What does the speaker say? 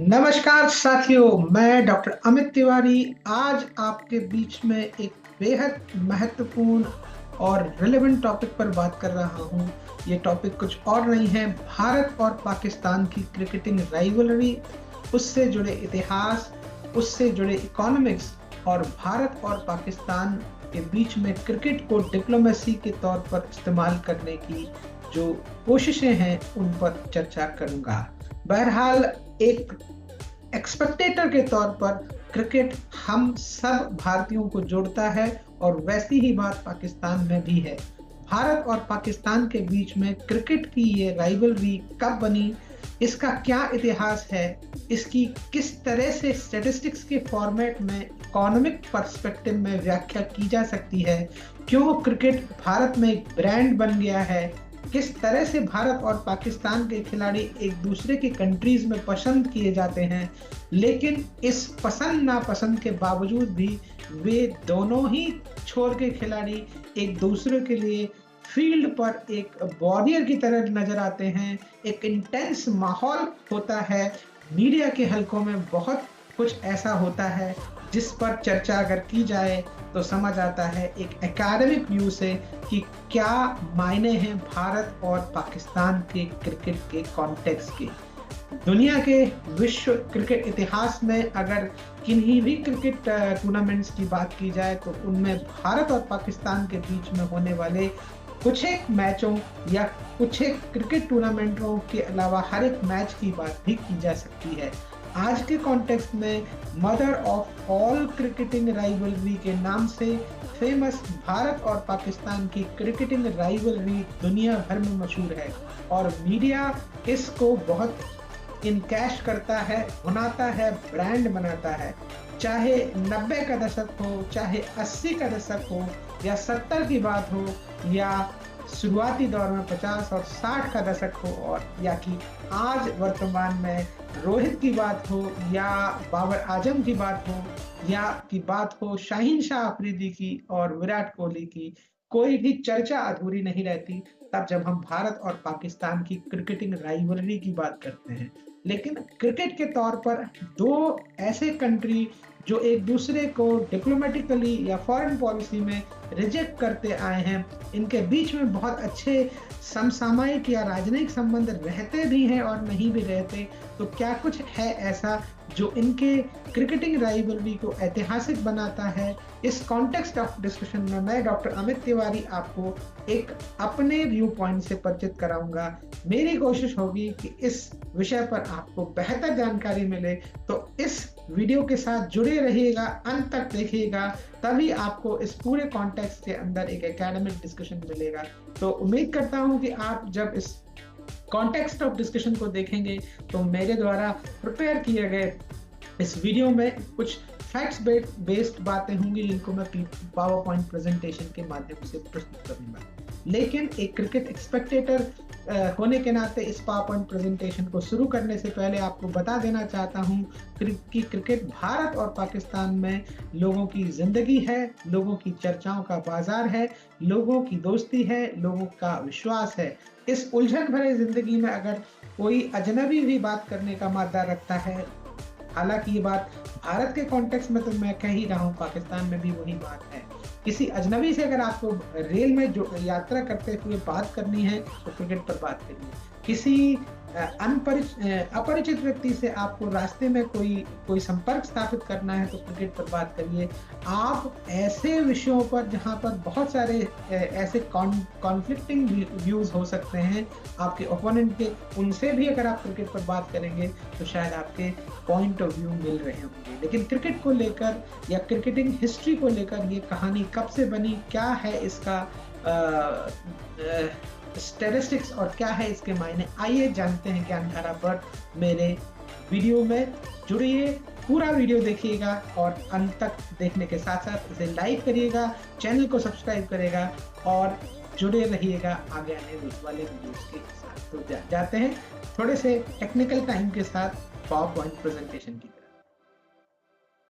नमस्कार साथियों, मैं डॉक्टर अमित तिवारी आज आपके बीच में एक बेहद महत्वपूर्ण और रिलेवेंट टॉपिक पर बात कर रहा हूं। ये टॉपिक कुछ और नहीं है, भारत और पाकिस्तान की क्रिकेटिंग राइवलरी, उससे जुड़े इतिहास, उससे जुड़े इकोनॉमिक्स और भारत और पाकिस्तान के बीच में क्रिकेट को डिप्लोमेसी के तौर पर इस्तेमाल करने की जो कोशिशें हैं उन पर चर्चा करूंगा। बहरहाल एक एक्सपेक्टेटर के तौर पर क्रिकेट हम सब भारतीयों को जोड़ता है और वैसी ही बात पाकिस्तान में भी है। भारत और पाकिस्तान के बीच में क्रिकेट की ये राइवलरी कब बनी, इसका क्या इतिहास है, इसकी किस तरह से स्टैटिस्टिक्स के फॉर्मेट में इकोनॉमिक पर्सपेक्टिव में व्याख्या की जा सकती है, क्यों क्रिकेट भारत में एक ब्रांड बन गया है, किस तरह से भारत और पाकिस्तान के खिलाड़ी एक दूसरे की कंट्रीज में पसंद किए जाते हैं, लेकिन इस पसंद नापसंद के बावजूद भी वे दोनों ही छोर के खिलाड़ी एक दूसरे के लिए फील्ड पर एक वॉरियर की तरह नजर आते हैं। एक इंटेंस माहौल होता है, मीडिया के हलकों में बहुत कुछ ऐसा होता है जिस पर चर्चा अगर की जाए तो समझ आता है एक एकेडमिक व्यू से कि क्या मायने हैं भारत और पाकिस्तान के क्रिकेट के कॉन्टेक्स्ट के। दुनिया के विश्व क्रिकेट इतिहास में अगर किन्हीं भी क्रिकेट टूर्नामेंट्स की बात की जाए तो उनमें भारत और पाकिस्तान के बीच में होने वाले कुछ एक मैचों या कुछ एक क्रिकेट टूर्नामेंटों के अलावा हर एक मैच की बात भी की जा सकती है। आज के कॉन्टेक्स्ट में mother of all cricketing rivalry के नाम से फेमस भारत और पाकिस्तान की क्रिकेटिंग राइवलरी दुनिया भर में मशहूर है और मीडिया इसको बहुत इनकैश करता है, बनाता है, ब्रांड बनाता है। चाहे 90 का दशक हो, चाहे 80 का दशक हो या 70 की बात हो या शुरुआती दौर में 50 और 60 का दशक हो और या कि आज वर्तमान में रोहित की बात हो या बाबर आजम की बात हो या की बात हो शाहीन शाह अफरीदी की और विराट कोहली की, कोई भी चर्चा अधूरी नहीं रहती तब जब हम भारत और पाकिस्तान की क्रिकेटिंग राइवलरी की बात करते हैं। लेकिन क्रिकेट के तौर पर दो ऐसे कंट्री जो एक दूसरे को डिप्लोमेटिकली या फॉरेन पॉलिसी में रिजेक्ट करते आए हैं, इनके बीच में बहुत अच्छे समसामयिक या राजनयिक संबंध रहते भी हैं और नहीं भी रहते, तो क्या कुछ है ऐसा जो इनके क्रिकेटिंग राइवलरी को ऐतिहासिक बनाता है। इस कॉन्टेक्स्ट ऑफ डिस्कशन में मैं डॉक्टर अमित तिवारी आपको एक अपने व्यू पॉइंट से परिचित कराऊंगा। मेरी कोशिश होगी कि इस विषय पर आपको बेहतर जानकारी मिले, तो इस वीडियो के साथ जुड़े रहिएगा, अंत तक देखिएगा, तभी आपको इस पूरे कॉन्टेक्स्ट के अंदर एक एकेडमिक डिस्कशन मिलेगा। तो उम्मीद करता हूं कि आप जब इस कॉन्टेक्स्ट ऑफ डिस्कशन को देखेंगे तो मेरे द्वारा प्रिपेयर किए गए इस वीडियो में कुछ फैक्ट्स बेस्ड बातें होंगी जिनको मैं पावर पॉइंट प्रेजेंटेशन के माध्यम से प्रस्तुत करूंगा। लेकिन एक क्रिकेट एक्सपेक्टेटर होने के नाते इस पावर पॉइंट प्रेजेंटेशन को शुरू करने से पहले आपको बता देना चाहता हूं कि क्रिकेट भारत और पाकिस्तान में लोगों की जिंदगी है, लोगों की चर्चाओं का बाजार है, लोगों की दोस्ती है, लोगों का विश्वास है। इस उलझन भरे जिंदगी में अगर कोई अजनबी भी बात करने का मादा रखता है, हालांकि ये बात भारत के कॉन्टेक्स्ट में तो मैं कह ही रहा हूँ, पाकिस्तान में भी वही बात है। किसी अजनबी से अगर आपको रेल में जो यात्रा करते हुए बात करनी है तो क्रिकेट पर बात करिए। किसी अपरिचित व्यक्ति से आपको रास्ते में कोई संपर्क स्थापित करना है तो क्रिकेट पर बात करिए। आप ऐसे विषयों पर जहां पर बहुत सारे ऐसे कॉन्फ्लिक्टिंग व्यूज हो सकते हैं आपके ओपोनेंट के, उनसे भी अगर आप क्रिकेट पर बात करेंगे तो शायद आपके पॉइंट ऑफ व्यू मिल रहे होंगे। लेकिन क्रिकेट को लेकर या क्रिकेटिंग हिस्ट्री को लेकर ये कहानी कब से बनी, क्या है इसका स्टैटिस्टिक्स और क्या है इसके मायने, आइए जानते हैं ज्ञानधारा पर। मेरे वीडियो में जुड़िए, पूरा वीडियो देखिएगा और अंत तक देखने के साथ साथ इसे लाइक करिएगा, चैनल को सब्सक्राइब करेगा और जुड़े रहिएगा आगे आने वाले वीडियोस के साथ। तो जाते हैं थोड़े से टेक्निकल टाइम के साथ पावर पॉइंट प्रेजेंटेशन की।